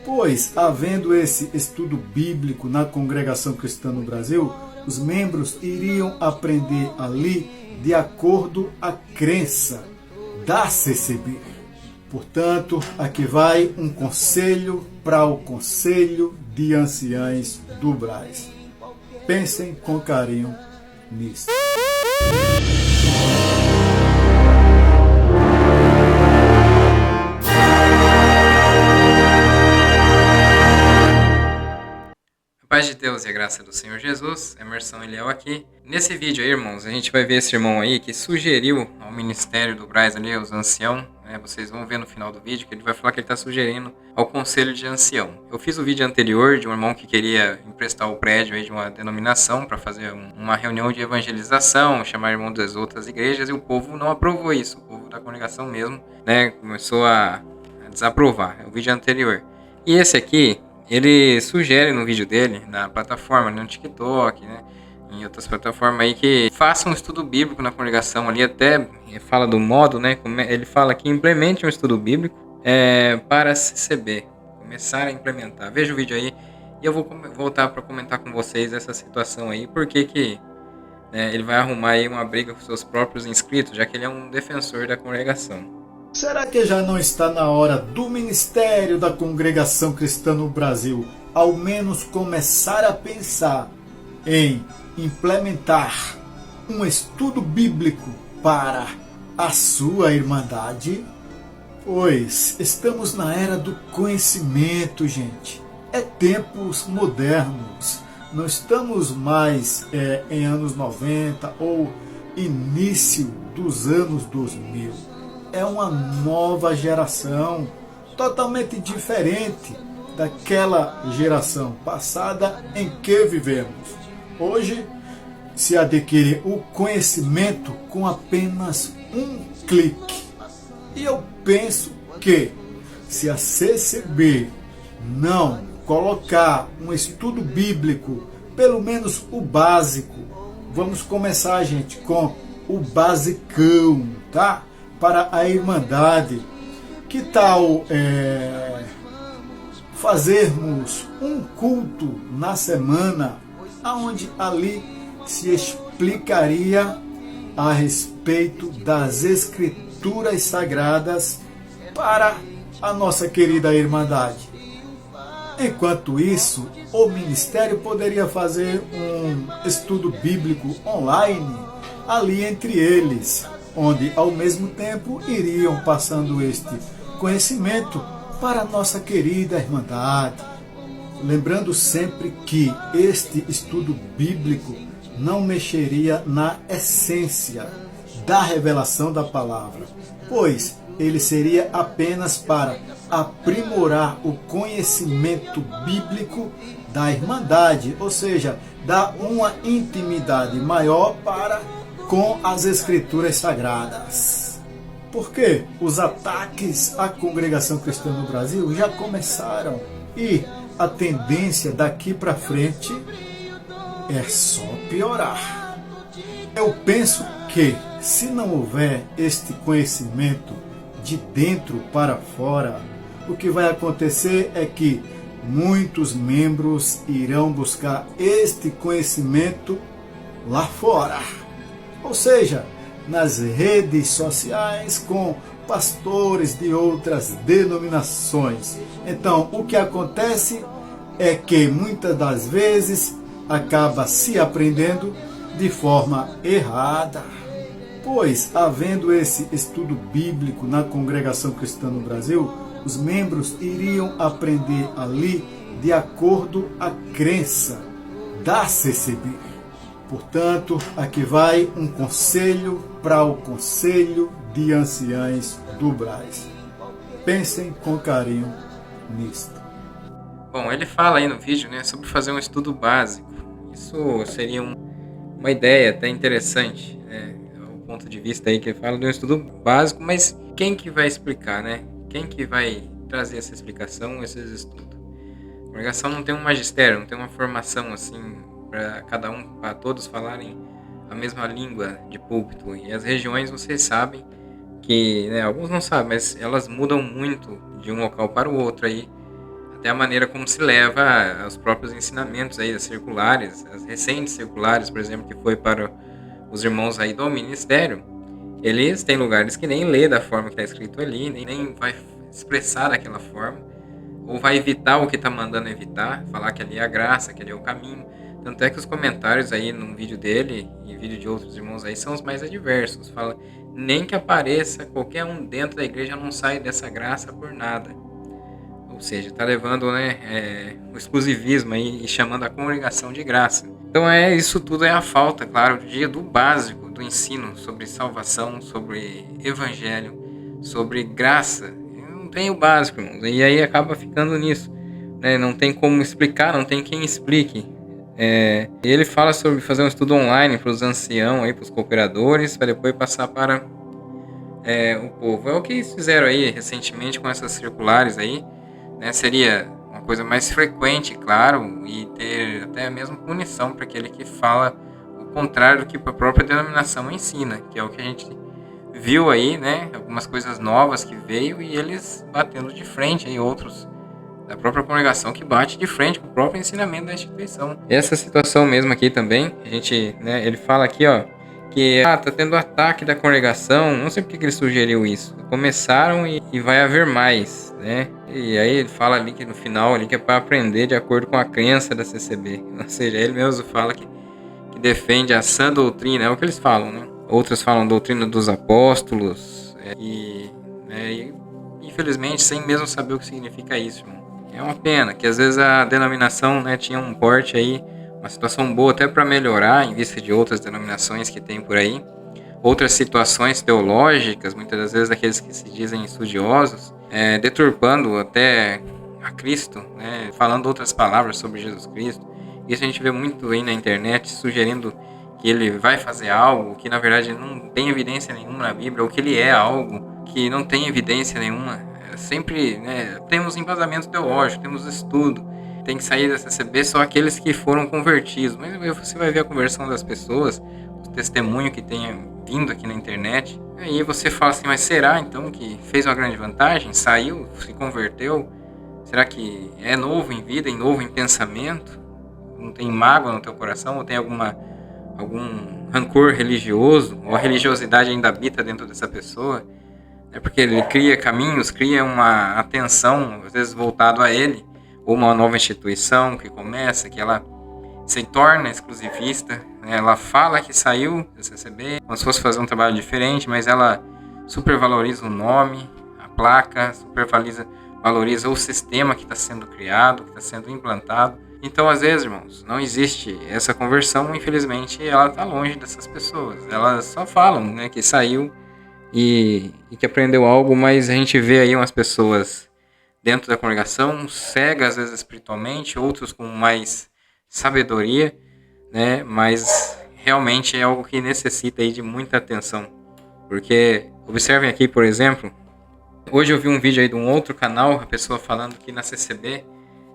Pois, havendo esse estudo bíblico na Congregação Cristã no Brasil, os membros iriam aprender ali de acordo à crença da CCB. Portanto, aqui vai um conselho para o Conselho de Anciães do Brás. Pensem com carinho nisso. Paz de Deus e a graça do Senhor Jesus, Emerson Eliel aqui. Nesse vídeo aí, irmãos, a gente vai ver esse irmão aí que sugeriu ao ministério do Brás ali, aos anciãos, né? Vocês vão ver no final do vídeo que ele vai falar que ele está sugerindo ao conselho de ancião. Eu fiz o vídeo anterior de um irmão que queria emprestar o prédio aí de uma denominação para fazer uma reunião de evangelização, chamar irmão das outras igrejas, e o povo não aprovou isso, o povo da congregação mesmo, né, começou a desaprovar, é o vídeo anterior. E esse aqui, ele sugere no vídeo dele, na plataforma, no TikTok, né, em outras plataformas aí, que faça um estudo bíblico na congregação ali, até fala do modo, né, ele fala que implemente um estudo bíblico para a CCB, começar a implementar. Veja o vídeo aí e eu vou voltar para comentar com vocês essa situação aí, porque que ele vai arrumar aí uma briga com seus próprios inscritos, já que ele é um defensor da congregação. Será que já não está na hora do Ministério da Congregação Cristã no Brasil ao menos começar a pensar em implementar um estudo bíblico para a sua irmandade? Pois estamos na era do conhecimento, gente. É tempos modernos. Não estamos mais em anos 90 ou início dos anos 2000. É uma nova geração, totalmente diferente daquela geração passada em que vivemos. Hoje se adquire o conhecimento com apenas um clique. E eu penso que se a CCB não colocar um estudo bíblico, pelo menos o básico, vamos começar, gente, com o basicão, tá? Para a Irmandade. Que tal fazermos um culto na semana, onde ali se explicaria a respeito das Escrituras Sagradas para a nossa querida Irmandade? Enquanto isso, o Ministério poderia fazer um estudo bíblico online ali entre eles, onde ao mesmo tempo iriam passando este conhecimento para a nossa querida Irmandade. Lembrando sempre que este estudo bíblico não mexeria na essência da revelação da palavra, pois ele seria apenas para aprimorar o conhecimento bíblico da Irmandade, ou seja, dar uma intimidade maior com as Escrituras Sagradas. Porque os ataques à congregação cristã no Brasil já começaram e a tendência daqui para frente é só piorar. Eu penso que se não houver este conhecimento de dentro para fora, o que vai acontecer é que muitos membros irão buscar este conhecimento lá fora. Ou seja, nas redes sociais com pastores de outras denominações. Então, o que acontece é que muitas das vezes acaba se aprendendo de forma errada. Pois, havendo esse estudo bíblico na Congregação Cristã no Brasil, os membros iriam aprender ali de acordo à crença da CCB. Portanto, aqui vai um conselho para o Conselho de Anciães do Brás. Pensem com carinho nisto. Bom, ele fala aí no vídeo, né, sobre fazer um estudo básico. Isso seria uma ideia até interessante, né, o ponto de vista aí que ele fala de um estudo básico, mas quem que vai explicar, né? Quem que vai trazer essa explicação, esses estudos? A congregação não tem um magistério, não tem uma formação assim para todos falarem a mesma língua de púlpito. E as regiões, vocês sabem que, né, alguns não sabem, mas elas mudam muito de um local para o outro aí. até a maneira como se leva os próprios ensinamentos aí, as circulares, as recentes circulares, por exemplo, que foi para os irmãos aí do ministério. Eles têm lugares que nem lê da forma que está escrito ali, nem vai expressar daquela forma, ou vai evitar o que está mandando evitar, falar que ali é a graça, que ali é o caminho. Tanto é que os comentários aí no vídeo dele e vídeo de outros irmãos aí são os mais adversos. Fala, nem que apareça qualquer um dentro da igreja não sai dessa graça por nada. Ou seja, está levando, né, o exclusivismo aí e chamando a congregação de graça. Então isso tudo é a falta, claro, do básico, do ensino sobre salvação, sobre evangelho, sobre graça. Não tem o básico, irmãos. E aí acaba ficando nisso. Né? Não tem como explicar, não tem quem explique. Ele fala sobre fazer um estudo online para os anciãos, para os cooperadores, para depois passar para o povo. É o que eles fizeram aí recentemente com essas circulares aí. Né? Seria uma coisa mais frequente, claro, e ter até mesmo punição para aquele que fala o contrário do que a própria denominação ensina, que é o que a gente viu aí, né? Algumas coisas novas que veio e eles batendo de frente, aí outros da própria congregação que bate de frente com o próprio ensinamento da instituição. Essa situação mesmo aqui também, a gente, né, ele fala aqui, ó, que tá tendo ataque da congregação, não sei porque que ele sugeriu isso. Começaram e vai haver mais, né? E aí ele fala ali que no final ali que é para aprender de acordo com a crença da CCB. Ou seja, ele mesmo fala que defende a sã doutrina, é o que eles falam, né? Outros falam doutrina dos apóstolos e infelizmente sem mesmo saber o que significa isso, irmão. É uma pena que às vezes a denominação, né, tinha um porte aí, uma situação boa até para melhorar em vista de outras denominações que tem por aí. Outras situações teológicas, muitas das vezes daqueles que se dizem estudiosos, deturpando até a Cristo, né, falando outras palavras sobre Jesus Cristo. Isso a gente vê muito aí na internet, sugerindo que ele vai fazer algo que na verdade não tem evidência nenhuma na Bíblia, ou que ele é algo que não tem evidência nenhuma. Sempre, né, temos embasamento teológico, temos estudo, tem que sair da CCB só aqueles que foram convertidos. Mas você vai ver a conversão das pessoas, o testemunho que tem vindo aqui na internet. Aí você fala assim, mas será então que fez uma grande vantagem? Saiu, se converteu? Será que é novo em vida, novo em pensamento? Não tem mágoa no teu coração? Ou tem algum rancor religioso? Ou a religiosidade ainda habita dentro dessa pessoa? É porque ele cria caminhos, cria uma atenção, às vezes voltado a ele, ou uma nova instituição que começa, que ela se torna exclusivista, né? Ela fala que saiu da CCB, como se fosse fazer um trabalho diferente, mas ela supervaloriza o nome, a placa, valoriza o sistema que está sendo criado, que está sendo implantado. Então, às vezes, irmãos, não existe essa conversão, infelizmente, ela está longe dessas pessoas. Elas só falam, né, que saiu e que aprendeu algo, mas a gente vê aí umas pessoas dentro da congregação, cegas às vezes espiritualmente, outros com mais sabedoria, né? Mas realmente é algo que necessita aí de muita atenção, porque observem aqui, por exemplo, hoje eu vi um vídeo aí de um outro canal, a pessoa falando que na CCB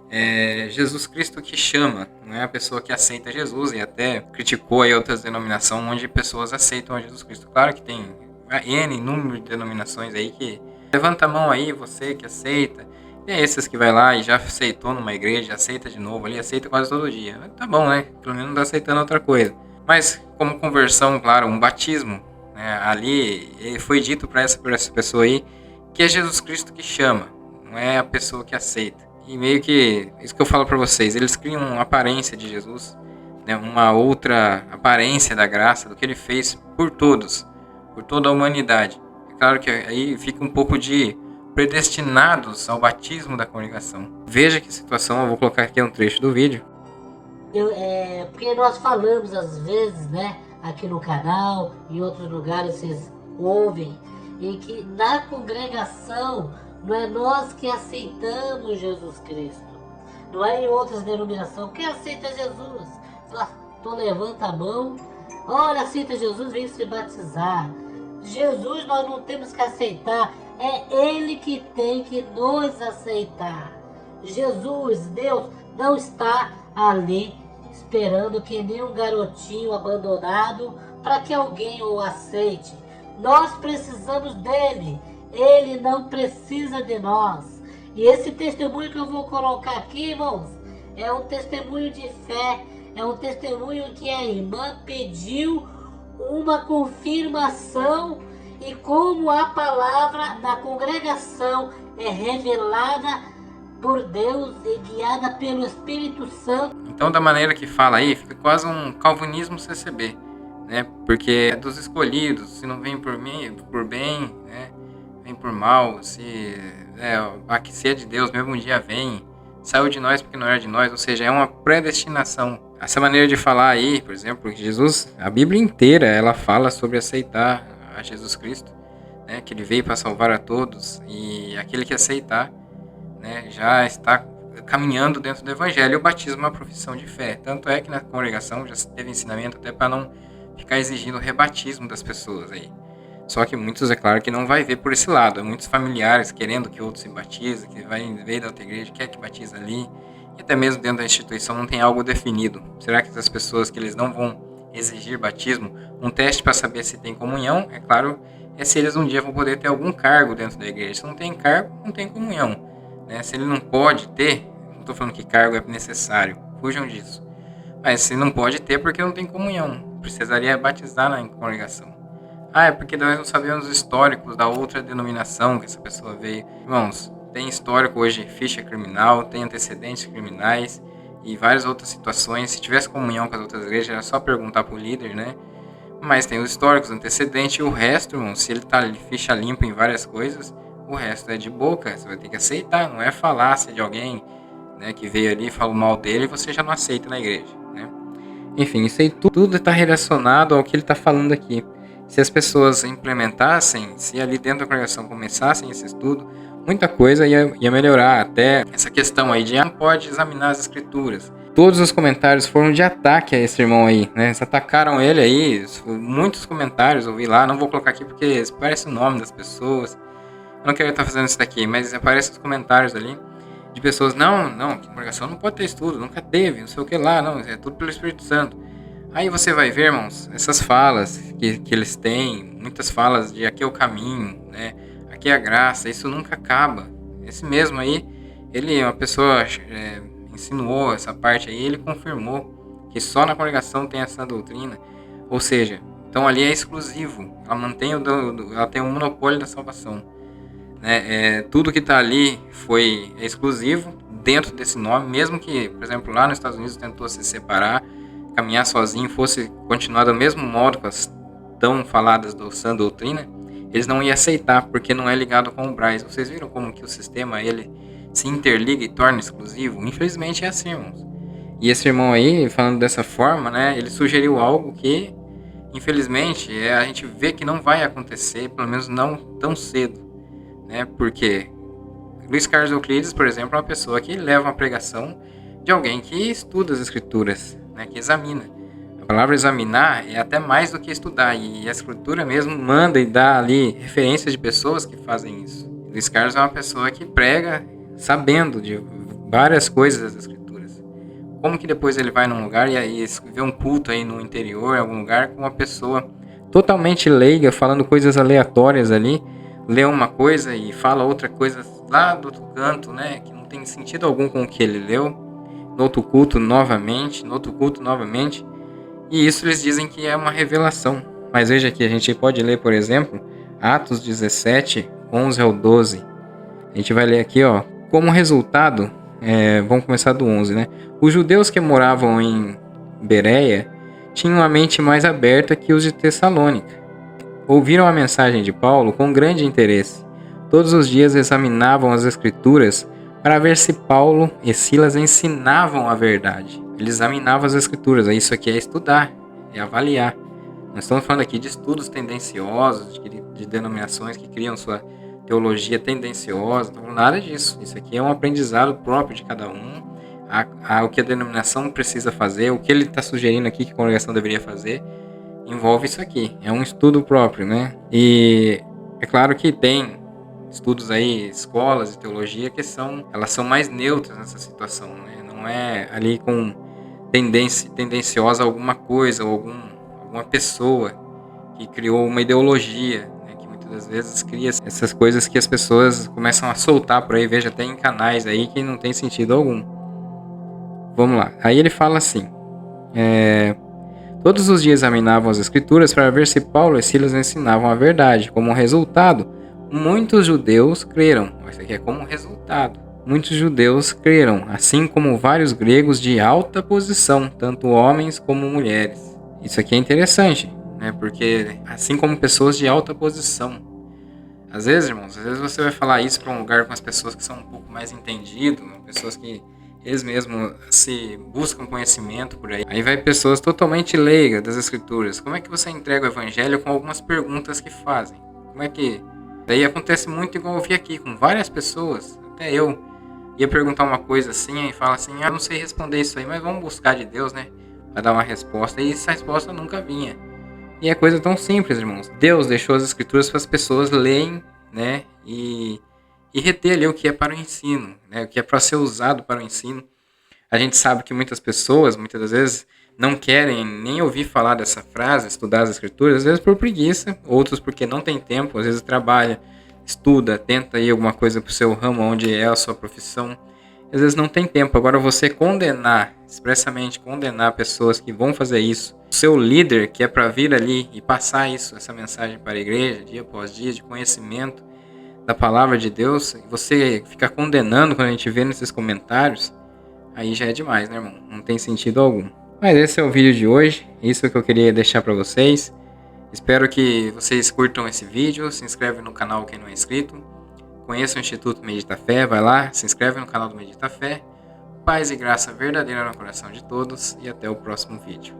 é Jesus Cristo que chama, não é a pessoa que aceita Jesus, e até criticou aí outras denominações onde pessoas aceitam a Jesus Cristo. Claro que tem N número de denominações aí que levanta a mão aí, você que aceita. E é esses que vai lá e já aceitou numa igreja, aceita de novo ali, aceita quase todo dia. Tá bom, né? Pelo menos não tá aceitando outra coisa. Mas como conversão, claro, um batismo, né? Ali foi dito para essa pessoa aí que é Jesus Cristo que chama, não é a pessoa que aceita. E meio que, isso que eu falo para vocês, eles criam uma aparência de Jesus, né? Uma outra aparência da graça, do que ele fez por todos, por toda a humanidade. É claro que aí fica um pouco de predestinados ao batismo da congregação. Veja que situação, eu vou colocar aqui um trecho do vídeo. Porque nós falamos às vezes, né, aqui no canal, em outros lugares vocês ouvem, em que na congregação não é nós que aceitamos Jesus Cristo, não é em outras denominações. Quem aceita Jesus? Tu levanta a mão, olha, aceita Jesus, vem se batizar. Jesus nós não temos que aceitar, é Ele que tem que nos aceitar. Jesus, Deus, não está ali esperando que nem um garotinho abandonado para que alguém o aceite. Nós precisamos dele, ele não precisa de nós. E esse testemunho que eu vou colocar aqui, irmãos, é um testemunho de fé, é um testemunho que a irmã pediu uma confirmação e como a palavra da congregação é revelada por Deus e guiada pelo Espírito Santo. Então, da maneira que fala aí, fica quase um calvinismo CCB, né? Porque é dos escolhidos, se não vem por mim, por bem, né? Vem por mal, se é de Deus, mesmo um dia vem, saiu de nós porque não era de nós, ou seja, é uma predestinação. Essa maneira de falar aí, por exemplo, Jesus, a Bíblia inteira, ela fala sobre aceitar a Jesus Cristo, né? Que ele veio para salvar a todos, e aquele que aceitar, né, já está caminhando dentro do Evangelho. E o batismo é uma profissão de fé. Tanto é que na congregação já teve ensinamento até para não ficar exigindo o rebatismo das pessoas aí. Só que muitos, é claro, que não vai ver por esse lado. Muitos familiares querendo que outros se batizem, que veio da outra igreja, quer que batize ali. E até mesmo dentro da instituição não tem algo definido. Será que essas pessoas que eles não vão exigir batismo, um teste para saber se tem comunhão, é claro, é se eles um dia vão poder ter algum cargo dentro da igreja. Se não tem cargo, não tem comunhão. Né? Se ele não pode ter, não estou falando que cargo é necessário, fujam disso. Mas se não pode ter, porque não tem comunhão, precisaria batizar na congregação. É porque nós não sabemos os históricos da outra denominação que essa pessoa veio. Irmãos, tem histórico hoje, ficha criminal, tem antecedentes criminais e várias outras situações. Se tivesse comunhão com as outras igrejas, era só perguntar para o líder, né? Mas tem os históricos, antecedentes e o resto, irmão, se ele tá ficha limpa em várias coisas, o resto é de boca, você vai ter que aceitar, não é falácia de alguém, né, que veio ali e falou mal dele e você já não aceita na igreja, né? Enfim, isso aí tudo está relacionado ao que ele está falando aqui. Se as pessoas implementassem, se ali dentro da congregação começassem esse estudo, muita coisa ia melhorar. Até essa questão aí de não pode examinar as escrituras. Todos os comentários foram de ataque a esse irmão aí, né? Eles atacaram ele aí, muitos comentários eu vi lá, não vou colocar aqui porque parece o nome das pessoas. Eu não quero estar fazendo isso daqui, mas aparecem os comentários ali de pessoas, não, que congregação não pode ter estudo, nunca teve, não sei o que lá, não, é tudo pelo Espírito Santo. Aí você vai ver, irmãos, essas falas que eles têm, muitas falas de aqui é o caminho, né? Aqui é a graça, isso nunca acaba. Esse mesmo aí, ele, uma pessoa insinuou essa parte aí, ele confirmou que só na congregação tem essa doutrina, ou seja, então ali é exclusivo, ela tem um monopólio da salvação. Né? Tudo que está ali é exclusivo dentro desse nome, mesmo que, por exemplo, lá nos Estados Unidos tentou se separar, caminhar sozinho, fosse continuar do mesmo modo com as tão faladas do sã doutrina, eles não iam aceitar, porque não é ligado com o Braz. Vocês viram como que o sistema ele se interliga e torna exclusivo? Infelizmente é assim, irmãos. E esse irmão aí, falando dessa forma, né, ele sugeriu algo que, infelizmente, a gente vê que não vai acontecer, pelo menos não tão cedo. Né? Porque Luiz Carlos Euclides, por exemplo, é uma pessoa que leva uma pregação de alguém que estuda as escrituras, né? Que examina. A palavra examinar é até mais do que estudar, e a escritura mesmo manda e dá ali referências de pessoas que fazem isso. Luiz Carlos é uma pessoa que prega sabendo de várias coisas das escrituras. Como que depois ele vai num lugar e vê um culto aí no interior, em algum lugar, com uma pessoa totalmente leiga, falando coisas aleatórias ali, lê uma coisa e fala outra coisa lá do outro canto, né, que não tem sentido algum com o que ele leu, no outro culto novamente, e isso eles dizem que é uma revelação. Mas veja aqui, a gente pode ler, por exemplo, Atos 17, 11 ao 12. A gente vai ler aqui, ó, como resultado, vamos começar do 11, né? Os judeus que moravam em Bereia tinham a mente mais aberta que os de Tessalônica. Ouviram a mensagem de Paulo com grande interesse. Todos os dias examinavam as escrituras para ver se Paulo e Silas ensinavam a verdade. Eles examinavam as escrituras. Isso aqui é estudar, é avaliar. Nós estamos falando aqui de estudos tendenciosos, de denominações que criam sua teologia tendenciosa. Não nada disso. Isso aqui é um aprendizado próprio de cada um. O que a denominação precisa fazer, o que ele está sugerindo aqui que a congregação deveria fazer. Envolve isso aqui, é um estudo próprio, né? E é claro que tem estudos aí, escolas de teologia que elas são mais neutras nessa situação, né? Não é ali com tendenciosa a alguma coisa ou alguma pessoa que criou uma ideologia, né? Que muitas muitas das vezes cria essas coisas que as pessoas começam a soltar por aí, vejo até em canais aí que não tem sentido algum. Vamos lá, aí ele fala assim, todos os dias examinavam as escrituras para ver se Paulo e Silas ensinavam a verdade. Como resultado, muitos judeus creram. Isso aqui é como resultado. Muitos judeus creram, assim como vários gregos de alta posição, tanto homens como mulheres. Isso aqui é interessante, né? Porque assim como pessoas de alta posição. Às vezes, irmãos, você vai falar isso para um lugar com as pessoas que são um pouco mais entendidas, pessoas que eles mesmos se buscam conhecimento por aí. Aí vai pessoas totalmente leigas das escrituras. Como é que você entrega o evangelho com algumas perguntas que fazem? Como é que... Daí acontece muito igual eu vi aqui, com várias pessoas, até eu ia perguntar uma coisa assim, e fala assim, não sei responder isso aí, mas vamos buscar de Deus, né? Vai dar uma resposta, e essa resposta nunca vinha. E é coisa tão simples, irmãos. Deus deixou as escrituras para as pessoas lerem, né? E reter ali o que é para o ensino, né? O que é para ser usado para o ensino. A gente sabe que muitas pessoas, muitas das vezes, não querem nem ouvir falar dessa frase, estudar as escrituras, às vezes por preguiça, outros porque não tem tempo, às vezes trabalha, estuda, tenta ir alguma coisa para o seu ramo, onde é a sua profissão, às vezes não tem tempo. Agora você condenar, expressamente condenar pessoas que vão fazer isso, o seu líder que é para vir ali e passar isso, essa mensagem para a igreja, dia após dia, de conhecimento da palavra de Deus, e você ficar condenando quando a gente vê nesses comentários, aí já é demais, né, irmão? Não tem sentido algum. Mas esse é o vídeo de hoje, isso que eu queria deixar para vocês. Espero que vocês curtam esse vídeo, se inscreve no canal quem não é inscrito, conheça o Instituto Medita Fé, vai lá, se inscreve no canal do Medita Fé. Paz e graça verdadeira no coração de todos e até o próximo vídeo.